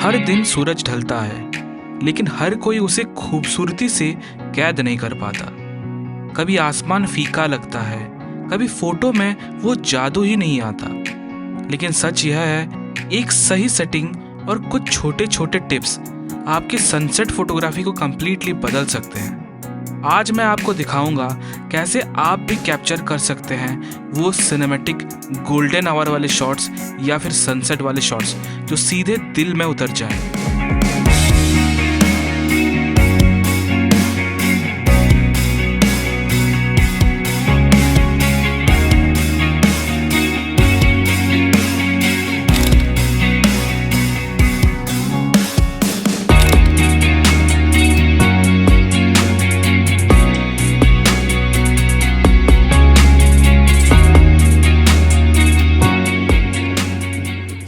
हर दिन सूरज ढलता है, लेकिन हर कोई उसे खूबसूरती से कैद नहीं कर पाता। कभी आसमान फीका लगता है, कभी फोटो में वो जादू ही नहीं आता। लेकिन सच यह है, एक सही सेटिंग और कुछ छोटे छोटे टिप्स आपके सनसेट फोटोग्राफी को कंप्लीटली बदल सकते हैं। आज मैं आपको दिखाऊंगा कैसे आप भी कैप्चर कर सकते हैं वो सिनेमैटिक गोल्डन आवर वाले शॉट्स या फिर सनसेट वाले शॉट्स जो सीधे दिल में उतर जाएं।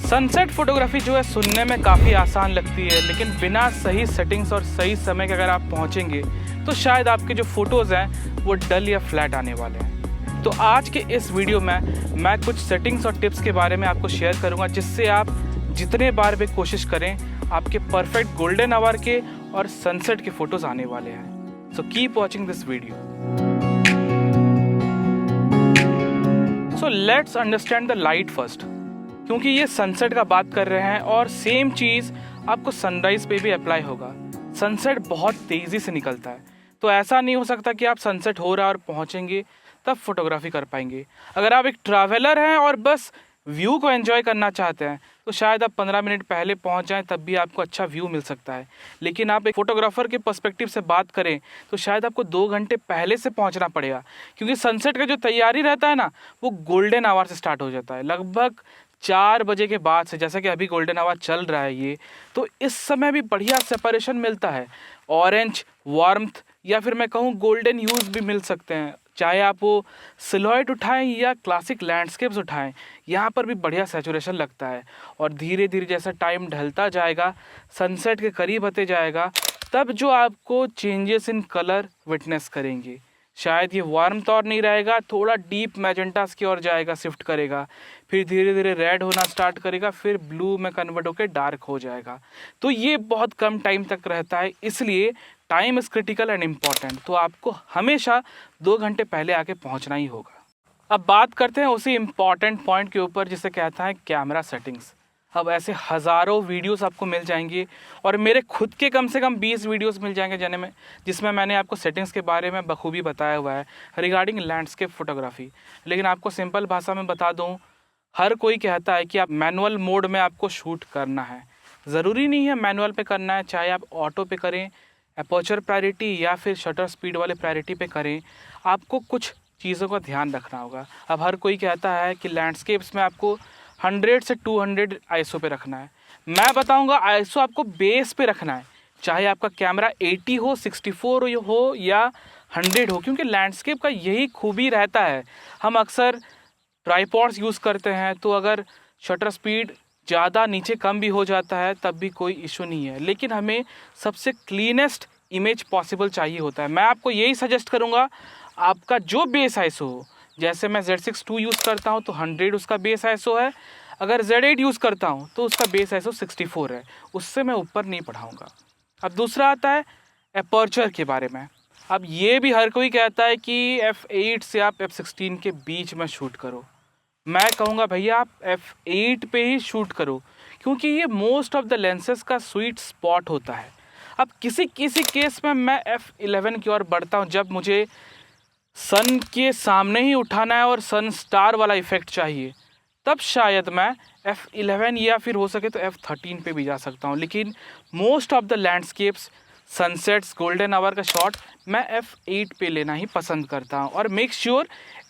सनसेट फोटोग्राफी जो है सुनने में काफ़ी आसान लगती है, लेकिन बिना सही सेटिंग्स और सही समय के अगर आप पहुंचेंगे तो शायद आपके जो फोटोज़ हैं वो डल या फ्लैट आने वाले हैं। तो आज के इस वीडियो में मैं कुछ सेटिंग्स और टिप्स के बारे में आपको शेयर करूंगा, जिससे आप जितने बार भी कोशिश करें आपके परफेक्ट गोल्डन आवर के और सनसेट के फ़ोटोज़ आने वाले हैं। So keep watching this video. So let's understand the light first, क्योंकि ये सनसेट का बात कर रहे हैं और सेम चीज़ आपको सनराइज पे भी अप्लाई होगा। सनसेट बहुत तेज़ी से निकलता है, तो ऐसा नहीं हो सकता कि आप सनसेट हो रहा है और पहुंचेंगे तब फोटोग्राफी कर पाएंगे। अगर आप एक ट्रैवलर हैं और बस व्यू को एंजॉय करना चाहते हैं तो शायद आप 15 मिनट पहले पहुंच जाएं, तब भी आपको अच्छा व्यू मिल सकता है। लेकिन आप एक फोटोग्राफर के पर्सपेक्टिव से बात करें तो शायद आपको 2 घंटे पहले से पहुंचना पड़ेगा, क्योंकि सनसेट का जो तैयारी रहता है ना, वो गोल्डन आवर से स्टार्ट हो जाता है लगभग 4 बजे के बाद से। जैसा कि अभी गोल्डन आवर चल रहा है ये, तो इस समय भी बढ़िया सेपरेशन मिलता है। ऑरेंज वार्मथ या फिर मैं कहूँ गोल्डन ह्यूज भी मिल सकते हैं, चाहे आप वो सिलॉइट उठाएं या क्लासिक लैंडस्केप्स उठाएं, यहाँ पर भी बढ़िया सैचुरेशन लगता है। और धीरे धीरे जैसा टाइम ढलता जाएगा, सनसेट के करीब होते जाएगा, तब जो आपको चेंजेस इन कलर विटनेस करेंगे। शायद ये वार्म तो और नहीं रहेगा, थोड़ा डीप मैजेंटास की ओर जाएगा, शिफ्ट करेगा, फिर धीरे धीरे रेड होना स्टार्ट करेगा, फिर ब्लू में कन्वर्ट होकर डार्क हो जाएगा। तो ये बहुत कम टाइम तक रहता है, इसलिए time is critical and important. तो आपको हमेशा 2 घंटे पहले आके पहुंचना ही होगा। अब बात करते हैं उसी इम्पॉर्टेंट पॉइंट के ऊपर जिसे कहता है कैमरा सेटिंग्स। अब ऐसे हज़ारों वीडियोस आपको मिल जाएंगी और मेरे खुद के कम से कम 20 वीडियोस मिल जाएंगे जिसमें मैंने आपको सेटिंग्स के बारे में बखूबी बताया हुआ है रिगार्डिंग लैंडस्केप फोटोग्राफी। लेकिन आपको सिंपल भाषा में बता दूं, हर कोई कहता है कि आप मैनुअल मोड में आपको शूट करना है। ज़रूरी नहीं है मैनुअल पे करना है, चाहे आप ऑटो पे करें, अपर्चर प्रायोरिटी या फिर शटर स्पीड वाले प्रायोरिटी पे करें, आपको कुछ चीज़ों का ध्यान रखना होगा। अब हर कोई कहता है कि लैंडस्केप्स में आपको 100 से 200 आईएसओ पे रखना है। मैं बताऊंगा आईएसओ आपको बेस पे रखना है, चाहे आपका कैमरा 80 हो, 64 हो या 100 हो, क्योंकि लैंडस्केप का यही खूबी रहता है। हम अक्सर ट्राइपॉड्स यूज़ करते हैं, तो अगर शटर स्पीड ज़्यादा नीचे कम भी हो जाता है तब भी कोई इशू नहीं है, लेकिन हमें सबसे क्लीनेस्ट इमेज पॉसिबल चाहिए होता है। मैं आपको यही सजेस्ट करूँगा, आपका जो बेस आईएसओ हो, जैसे मैं Z6 II यूज़ करता हूँ तो 100 उसका बेस आईएसओ है। अगर Z8 यूज़ करता हूँ तो उसका बेस आईएसओ 64 है, उससे मैं ऊपर नहीं बढ़ाऊँगा। अब दूसरा आता है अपर्चर के बारे में। अब ये भी हर कोई कहता है कि f8 से आप f16 के बीच में शूट करो। मैं कहूँगा भैया आप f8 पे ही शूट करो, क्योंकि ये मोस्ट ऑफ द लेंसेज का स्वीट स्पॉट होता है। अब किसी किसी केस में मैं f11 की ओर बढ़ता हूँ, जब मुझे सन के सामने ही उठाना है और सन स्टार वाला इफेक्ट चाहिए, तब शायद मैं f11 या फिर हो सके तो f13 पे भी जा सकता हूँ। लेकिन most of the landscapes, sunsets, golden hour का शॉट मैं f8 पे लेना ही पसंद करता हूँ। और मेक श्योर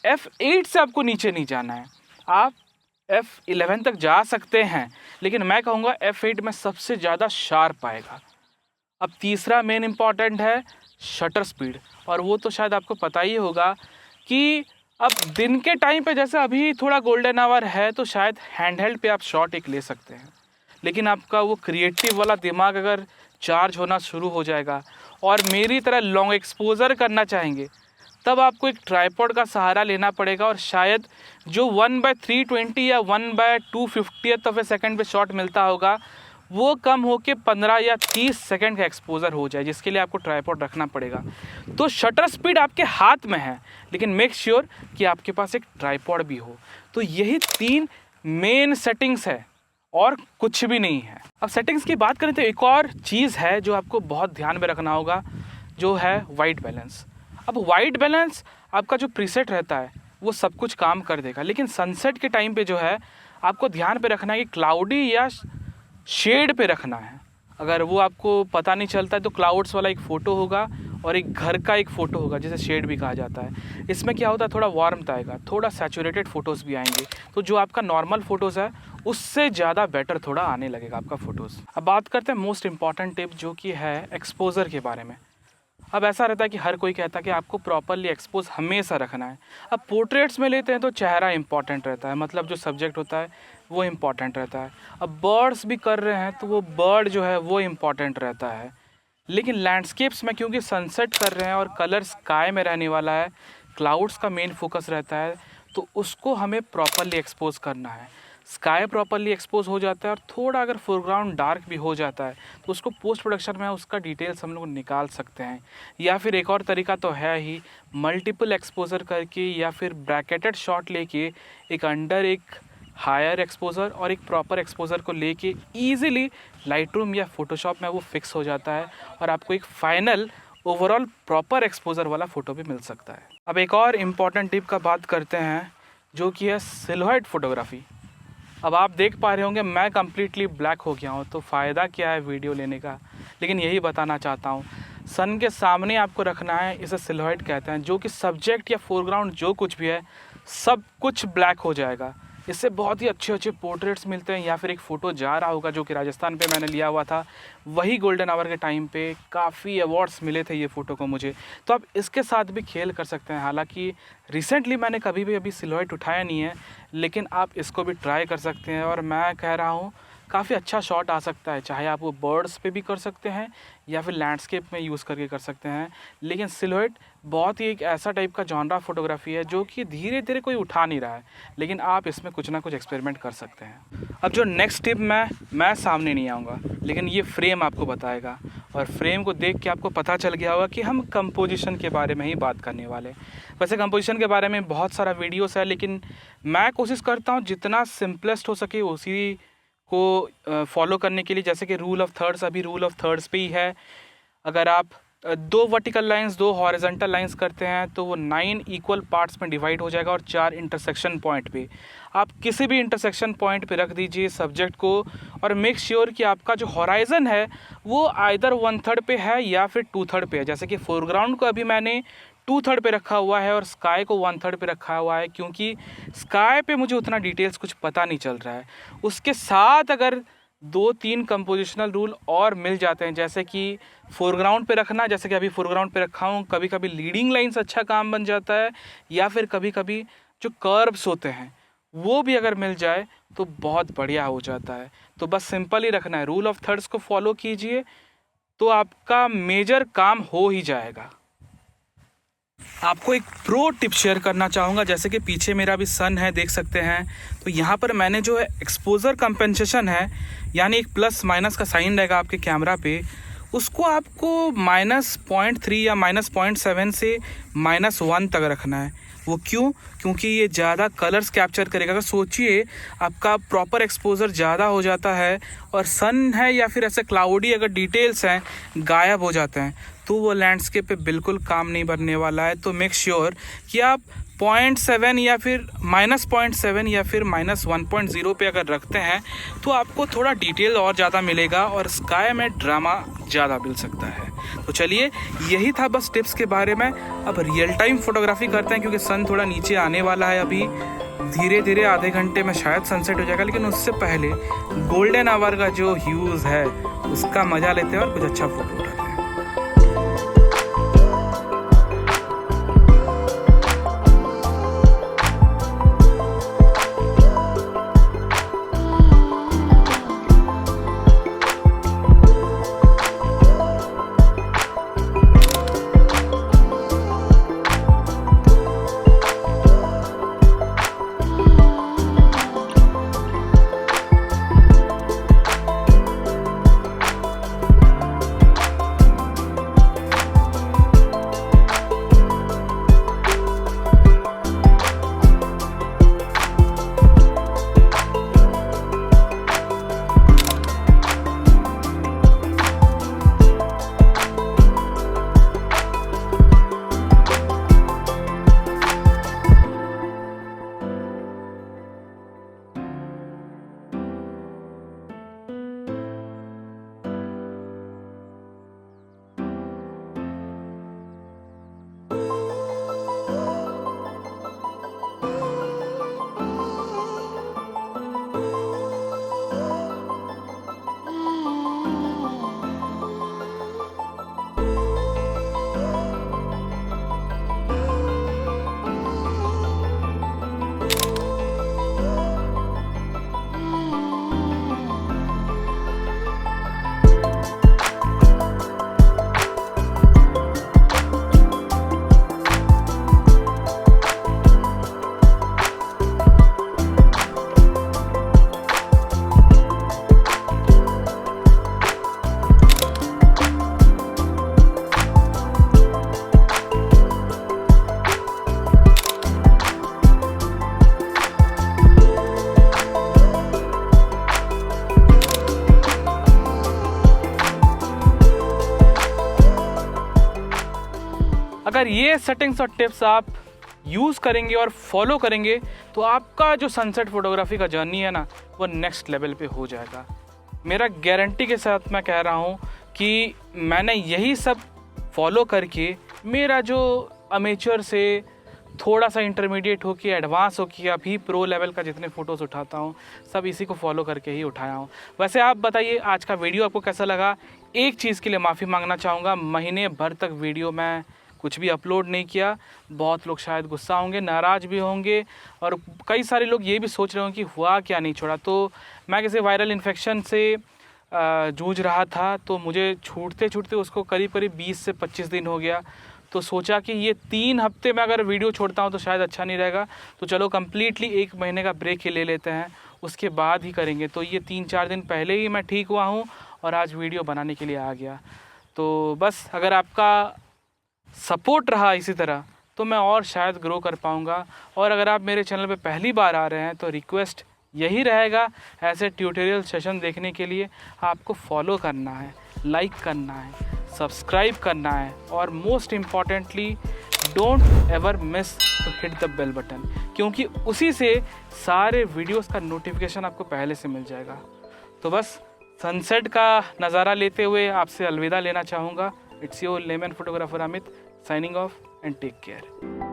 f8 से आपको नीचे नहीं जाना है, आप f11 तक जा सकते हैं, लेकिन मैं कहूँगा f8 में सबसे ज़्यादा शार्प आएगा। अब तीसरा मेन इम्पॉर्टेंट है शटर स्पीड, और वो तो शायद आपको पता ही होगा कि अब दिन के टाइम पे जैसे अभी थोड़ा गोल्डन आवर है तो शायद हैंडहेल्ड पे आप शॉट एक ले सकते हैं, लेकिन आपका वो क्रिएटिव वाला दिमाग अगर चार्ज होना शुरू हो जाएगा और मेरी तरह लॉन्ग एक्सपोजर करना चाहेंगे, तब आपको एक ट्राइपॉड का सहारा लेना पड़ेगा। और शायद जो 1/320 या 1/250 ऑफ ए सेकेंड पे शॉट मिलता होगा, वो कम होके 15 या 30 सेकंड का एक्सपोजर हो जाए, जिसके लिए आपको ट्राइपॉड रखना पड़ेगा। तो शटर स्पीड आपके हाथ में है, लेकिन मेक श्योर कि आपके पास एक ट्राइपॉड भी हो। तो यही 3 मेन सेटिंग्स है और कुछ भी नहीं है। अब सेटिंग्स की बात करें तो एक और चीज़ है जो आपको बहुत ध्यान में रखना होगा, जो है वाइट बैलेंस। अब वाइट बैलेंस आपका जो प्रीसेट रहता है वो सब कुछ काम कर देगा, लेकिन सनसेट के टाइम पे जो है आपको ध्यान पे रखना है कि क्लाउडी या शेड पे रखना है। अगर वो आपको पता नहीं चलता है तो क्लाउड्स वाला एक फ़ोटो होगा और एक घर का एक फ़ोटो होगा, जिसे शेड भी कहा जाता है। इसमें क्या होता है, थोड़ा वार्मथ आएगा, थोड़ा सैचुरेटेड फ़ोटोज़ भी आएंगे, तो जो आपका नॉर्मल फ़ोटोज़ है उससे ज़्यादा बेटर थोड़ा आने लगेगा आपका फ़ोटोज़। अब बात करते हैं मोस्ट इंपॉर्टेंट टिप, जो कि है एक्सपोज़र के बारे में। अब ऐसा रहता है कि हर कोई कहता है कि आपको प्रॉपरली एक्सपोज हमेशा रखना है। अब पोर्ट्रेट्स में लेते हैं तो चेहरा इंपॉर्टेंट रहता है, मतलब जो सब्जेक्ट होता है वो इम्पॉर्टेंट रहता है। अब बर्ड्स भी कर रहे हैं तो वो बर्ड जो है वो इम्पॉर्टेंट रहता है। लेकिन लैंडस्केप्स में क्योंकि सनसेट कर रहे हैं और कलर स्काई में रहने वाला है, क्लाउड्स का मेन फोकस रहता है, तो उसको हमें प्रॉपरली एक्सपोज करना है। स्काई प्रॉपरली एक्सपोज हो जाता है और थोड़ा अगर फोरग्राउंड डार्क भी हो जाता है तो उसको पोस्ट प्रोडक्शन में उसका डिटेल्स हम लोग निकाल सकते हैं। या फिर एक और तरीका तो है ही, मल्टीपल एक्सपोजर करके या फिर ब्रैकेटेड शॉट लेके एक अंडर एक हायर एक्सपोजर और एक प्रॉपर एक्सपोजर को लेके ईजिली लाइटरूम या फोटोशॉप में वो फिक्स हो जाता है और आपको एक फाइनल ओवरऑल प्रॉपर एक्सपोजर वाला फ़ोटो भी मिल सकता है। अब एक और इम्पॉर्टेंट टिप का बात करते हैं, जो कि है सिलुएट फोटोग्राफी। अब आप देख पा रहे होंगे मैं कम्प्लीटली ब्लैक हो गया हूँ, तो फ़ायदा क्या है वीडियो लेने का, लेकिन यही बताना चाहता हूँ। सन के सामने आपको रखना है, इसे सिलुएट कहते हैं, जो कि सब्जेक्ट या फोरग्राउंड जो कुछ भी है सब कुछ ब्लैक हो जाएगा। इससे बहुत ही अच्छे अच्छे पोर्ट्रेट्स मिलते हैं। या फिर एक फ़ोटो जा रहा होगा जो कि राजस्थान पे मैंने लिया हुआ था, वही गोल्डन आवर के टाइम पे काफ़ी अवार्ड्स मिले थे ये फ़ोटो को मुझे, तो आप इसके साथ भी खेल कर सकते हैं। हालांकि रिसेंटली मैंने कभी भी अभी सिलुएट उठाया नहीं है, लेकिन आप इसको भी ट्राई कर सकते हैं और मैं कह रहा हूँ काफ़ी अच्छा शॉट आ सकता है। चाहे आप वो बर्ड्स पे भी कर सकते हैं या फिर लैंडस्केप में यूज़ करके कर सकते हैं। लेकिन सिलुएट बहुत ही एक ऐसा टाइप का जॉनरा फोटोग्राफी है जो कि धीरे धीरे कोई उठा नहीं रहा है, लेकिन आप इसमें कुछ ना कुछ एक्सपेरिमेंट कर सकते हैं। अब जो नेक्स्ट टिप मैं सामने नहीं आऊँगा, लेकिन ये फ्रेम आपको बताएगा, और फ्रेम को देख के आपको पता चल गया होगा कि हम कंपोजिशन के बारे में ही बात करने वाले। वैसे कंपोजिशन के बारे में बहुत सारा वीडियोस है, लेकिन मैं कोशिश करता हूँ जितना सिंपलेस्ट हो सके उसी को फॉलो करने के लिए। जैसे कि रूल ऑफ थर्ड्स, अभी रूल ऑफ थर्ड्स पे ही है। अगर आप 2 वर्टिकल लाइंस 2 हॉरिजॉन्टल लाइंस करते हैं तो वो 9 इक्वल पार्ट्स में डिवाइड हो जाएगा और 4 इंटरसेक्शन पॉइंट पे आप किसी भी इंटरसेक्शन पॉइंट पे रख दीजिए सब्जेक्ट को, और मेक श्योर कि आपका जो हॉराइजन है वो आइदर 1/3 पे है या फिर 2/3 पे है। जैसे कि फोरग्राउंड को अभी मैंने 2/3 पे रखा हुआ है और स्काई को 1/3 पे रखा हुआ है, क्योंकि स्काई पे मुझे उतना डिटेल्स कुछ पता नहीं चल रहा है। उसके साथ अगर 2-3 कंपोजिशनल रूल और मिल जाते हैं, जैसे कि फोरग्राउंड पे रखना, जैसे कि अभी फोरग्राउंड पे रखा हूँ, कभी कभी लीडिंग लाइंस अच्छा काम बन जाता है, या फिर कभी कभी जो कर्व्स होते हैं वो भी अगर मिल जाए तो बहुत बढ़िया हो जाता है। तो बस सिंपल ही रखना है, रूल ऑफ थर्ड्स को फॉलो कीजिए तो आपका मेजर काम हो ही जाएगा। आपको एक प्रो टिप शेयर करना चाहूँगा। जैसे कि पीछे मेरा भी सन है, देख सकते हैं, तो यहाँ पर मैंने जो है एक्सपोजर कंपेंसेशन है, यानी एक प्लस माइनस का साइन रहेगा आपके कैमरा पे, उसको आपको -0.3 या -0.7 से -1 तक रखना है। वो क्यों? क्योंकि ये ज़्यादा कलर्स कैप्चर करेगा। अगर सोचिए आपका प्रॉपर एक्सपोजर ज़्यादा हो जाता है और सन है या फिर ऐसे क्लाउडी अगर डिटेल्स हैं गायब हो जाते हैं, तो वो लैंडस्केप पे बिल्कुल काम नहीं बनने वाला है। तो मेक श्योर कि आप 0.7 या फिर -0.7 या फिर -1.0 पे अगर रखते हैं तो आपको थोड़ा डिटेल और ज़्यादा मिलेगा और स्काई में ड्रामा ज़्यादा मिल सकता है। तो चलिए, यही था बस टिप्स के बारे में। अब रियल टाइम फोटोग्राफी करते हैं, क्योंकि सन थोड़ा नीचे आने वाला है। अभी धीरे धीरे आधे घंटे में शायद सनसेट हो जाएगा, लेकिन उससे पहले गोल्डन आवर का जो ह्यूज़ है उसका मज़ा लेते हैं और कुछ अच्छा फोटो उठाते हैं। अगर ये सेटिंग्स और टिप्स आप यूज़ करेंगे और फॉलो करेंगे तो आपका जो सनसेट फोटोग्राफी का जर्नी है ना, वो नेक्स्ट लेवल पे हो जाएगा। मेरा गारंटी के साथ मैं कह रहा हूँ कि मैंने यही सब फॉलो करके मेरा जो अमेचर से थोड़ा सा इंटरमीडिएट हो के एडवांस हो के अभी प्रो लेवल का जितने फ़ोटोज़ उठाता हूँ सब इसी को फॉलो करके ही उठाया हूँ। वैसे आप बताइए आज का वीडियो आपको कैसा लगा। एक चीज़ के लिए माफ़ी मांगना चाहूँगा, महीने भर तक वीडियो मैं कुछ भी अपलोड नहीं किया। बहुत लोग शायद गुस्सा होंगे, नाराज़ भी होंगे और कई सारे लोग ये भी सोच रहे होंगे कि हुआ क्या नहीं छोड़ा। तो मैं किसी वायरल इन्फेक्शन से जूझ रहा था, तो मुझे छूटते छूटते उसको करीब करीब 20 से 25 दिन हो गया। तो सोचा कि ये 3 हफ्ते में अगर वीडियो छोड़ता हूँ तो शायद अच्छा नहीं रहेगा, तो चलो कम्प्लीटली 1 महीने का ब्रेक ही ले लेते हैं, उसके बाद ही करेंगे। तो ये 3-4 दिन पहले ही मैं ठीक हुआ हूँ और आज वीडियो बनाने के लिए आ गया। तो बस अगर आपका सपोर्ट रहा इसी तरह तो मैं और शायद ग्रो कर पाऊँगा। और अगर आप मेरे चैनल पे पहली बार आ रहे हैं तो रिक्वेस्ट यही रहेगा, ऐसे ट्यूटोरियल सेशन देखने के लिए आपको फॉलो करना है, लाइक करना है, सब्सक्राइब करना है और most importantly don't ever miss to hit the bell button, क्योंकि उसी से सारे वीडियोस का नोटिफिकेशन आपको पहले से मिल जाएगा। तो बस सनसेट का नज़ारा लेते हुए आपसे अलविदा लेना चाहूँगा। It's your lemon photographer Amit, signing off and take care.